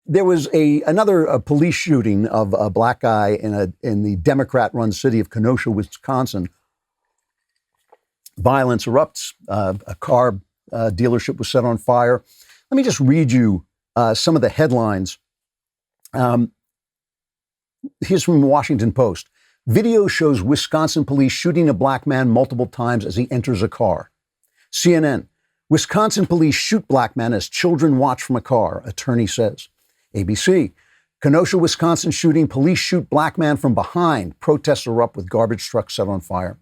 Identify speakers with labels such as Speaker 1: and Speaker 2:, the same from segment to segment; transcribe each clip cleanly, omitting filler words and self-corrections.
Speaker 1: there was another police shooting of a black guy in the Democrat-run city of Kenosha, Wisconsin. Violence erupts. A car dealership was set on fire. Let me just read you some of the headlines. Here's from the Washington Post. Video shows Wisconsin police shooting a black man multiple times as he enters a car. CNN. Wisconsin police shoot black man as children watch from a car, attorney says. ABC. Kenosha, Wisconsin shooting, police shoot black man from behind. Protests erupt with garbage truck set on fire.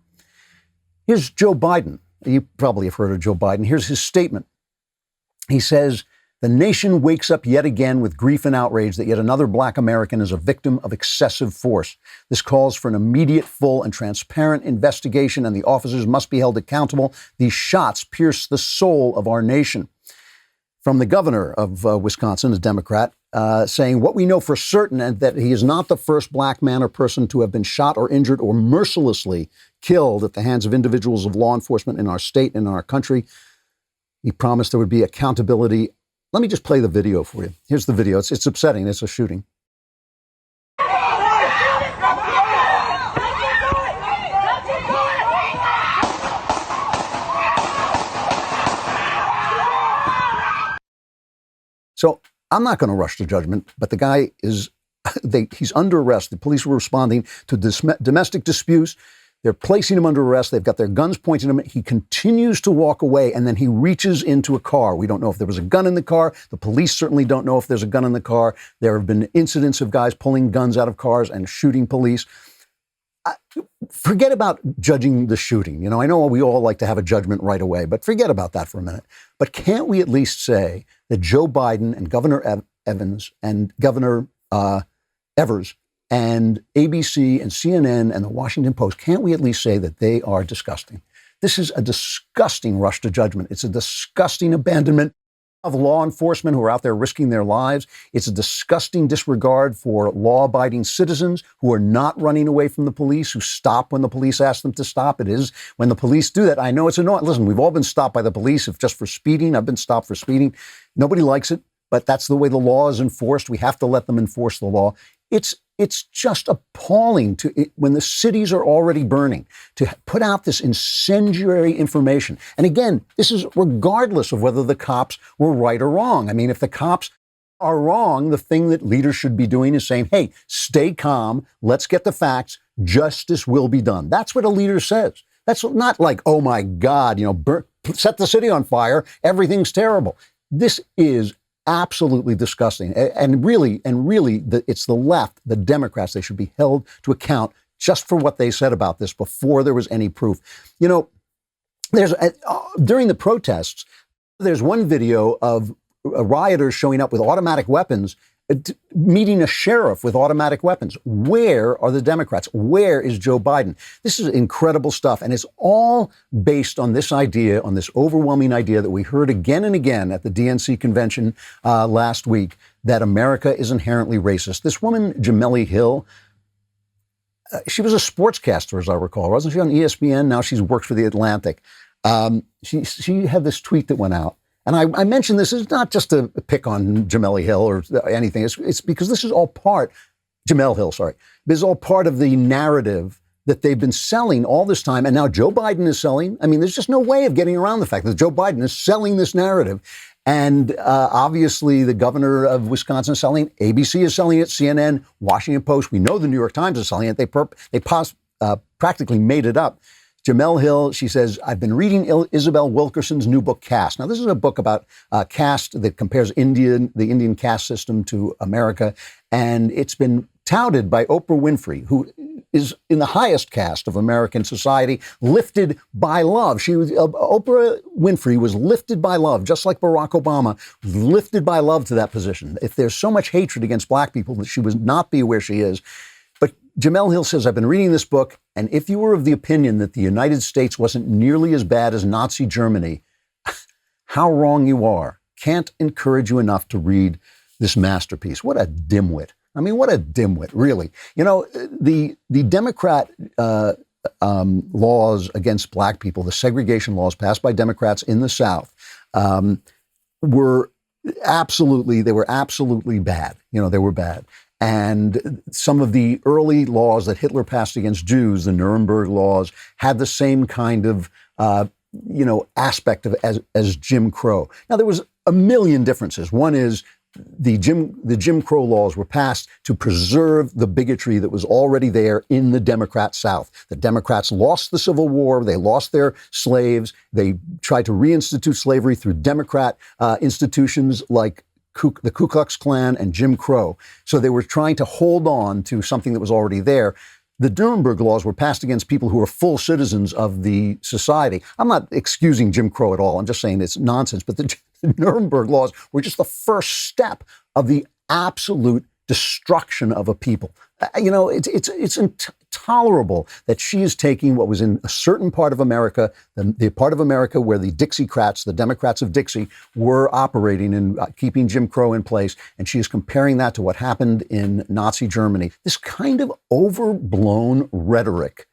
Speaker 1: Here's Joe Biden. You probably have heard of Joe Biden. Here's his statement. He says, the nation wakes up yet again with grief and outrage that yet another black American is a victim of excessive force. This calls for an immediate, full, and transparent investigation, and the officers must be held accountable. These shots pierce the soul of our nation. From the governor of Wisconsin, a Democrat, saying what we know for certain and that he is not the first black man or person to have been shot or injured or mercilessly killed at the hands of individuals of law enforcement in our state and in our country. He promised there would be accountability. Let me just play the video for you. Here's the video. It's upsetting. It's a shooting. So I'm not going to rush to judgment, but the guy is, he's under arrest. The police were responding to domestic disputes. They're placing him under arrest. They've got their guns pointing at him. He continues to walk away, and then he reaches into a car. We don't know if there was a gun in the car. The police certainly don't know if there's a gun in the car. There have been incidents of guys pulling guns out of cars and shooting police. Forget about judging the shooting. You know, I know we all like to have a judgment right away, but forget about that for a minute. But can't we at least say that Joe Biden and Governor Evans and Governor Evers and ABC and CNN and the Washington Post, can't we at least say that they are disgusting? This is a disgusting rush to judgment. It's a disgusting abandonment of law enforcement who are out there risking their lives. It's a disgusting disregard for law-abiding citizens who are not running away from the police, who stop when the police ask them to stop. It is when the police do that. I know it's annoying. Listen, we've all been stopped by the police, if just for speeding. I've been stopped for speeding. Nobody likes it, but that's the way the law is enforced. We have to let them enforce the law. It's just appalling when the cities are already burning to put out this incendiary information. And again, this is regardless of whether the cops were right or wrong. I mean, if the cops are wrong, the thing that leaders should be doing is saying, hey, stay calm. Let's get the facts. Justice will be done. That's what a leader says. That's not like, oh my God, set the city on fire. Everything's terrible. This is absolutely disgusting. And really, it's the left, the Democrats, they should be held to account just for what they said about this before there was any proof. You know, during the protests, there's one video of rioters showing up with automatic weapons, meeting a sheriff with automatic weapons. Where are the Democrats? Where is Joe Biden? This is incredible stuff. And it's all based on this idea, on this overwhelming idea that we heard again and again at the DNC convention last week, that America is inherently racist. This woman, Jemele Hill, she was a sportscaster, as I recall. Wasn't she on ESPN? Now she works for The Atlantic. She had this tweet that went out. And I mention this is not just to pick on Jemele Hill or anything. It's because this is all part, Jemele Hill, sorry. This is all part of the narrative that they've been selling all this time. And now Joe Biden is selling. I mean, there's just no way of getting around the fact that Joe Biden is selling this narrative. And obviously the governor of Wisconsin is selling it. ABC is selling it. CNN, Washington Post. We know the New York Times is selling it. They practically made it up. Jemele Hill, she says, I've been reading Isabel Wilkerson's new book, Caste. Now, this is a book about caste that compares the Indian caste system to America. And it's been touted by Oprah Winfrey, who is in the highest caste of American society, lifted by love. Oprah Winfrey was lifted by love, just like Barack Obama was lifted by love to that position. If there's so much hatred against black people, that she would not be where she is. But Jemele Hill says, I've been reading this book, and if you were of the opinion that the United States wasn't nearly as bad as Nazi Germany, how wrong you are. Can't encourage you enough to read this masterpiece. What a dimwit. I mean, what a dimwit, really. You know, the Democrat laws against black people, the segregation laws passed by Democrats in the South, were Absolutely, they were absolutely bad. They were bad. And some of the early laws that Hitler passed against Jews, the Nuremberg laws, had the same kind of, aspect of as Jim Crow. Now, there was a million differences. One is the Jim Crow laws were passed to preserve the bigotry that was already there in the Democrat South. The Democrats lost the Civil War. They lost their slaves. They tried to reinstitute slavery through Democrat institutions like the Ku Klux Klan and Jim Crow. So they were trying to hold on to something that was already there. The Nuremberg laws were passed against people who were full citizens of the society. I'm not excusing Jim Crow at all. I'm just saying it's nonsense. But the Nuremberg laws were just the first step of the absolute destruction of a people. It's intolerable that she is taking what was in a certain part of America, the part of America where the Dixiecrats, the Democrats of Dixie, were operating and keeping Jim Crow in place, and she is comparing that to what happened in Nazi Germany. This kind of overblown rhetoric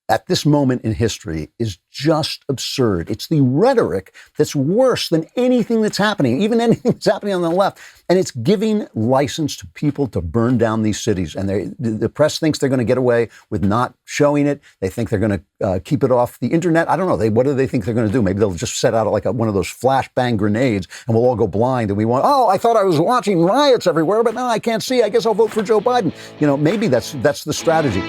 Speaker 1: at this moment in history is just absurd. It's the rhetoric that's worse than anything that's happening, even anything that's happening on the left. And it's giving license to people to burn down these cities. And the press thinks they're going to get away with not showing it. They think they're going to keep it off the internet. I don't know. What do they think they're going to do? Maybe they'll just set out like one of those flashbang grenades and we'll all go blind. And I thought I was watching riots everywhere, but now I can't see. I guess I'll vote for Joe Biden. Maybe that's the strategy.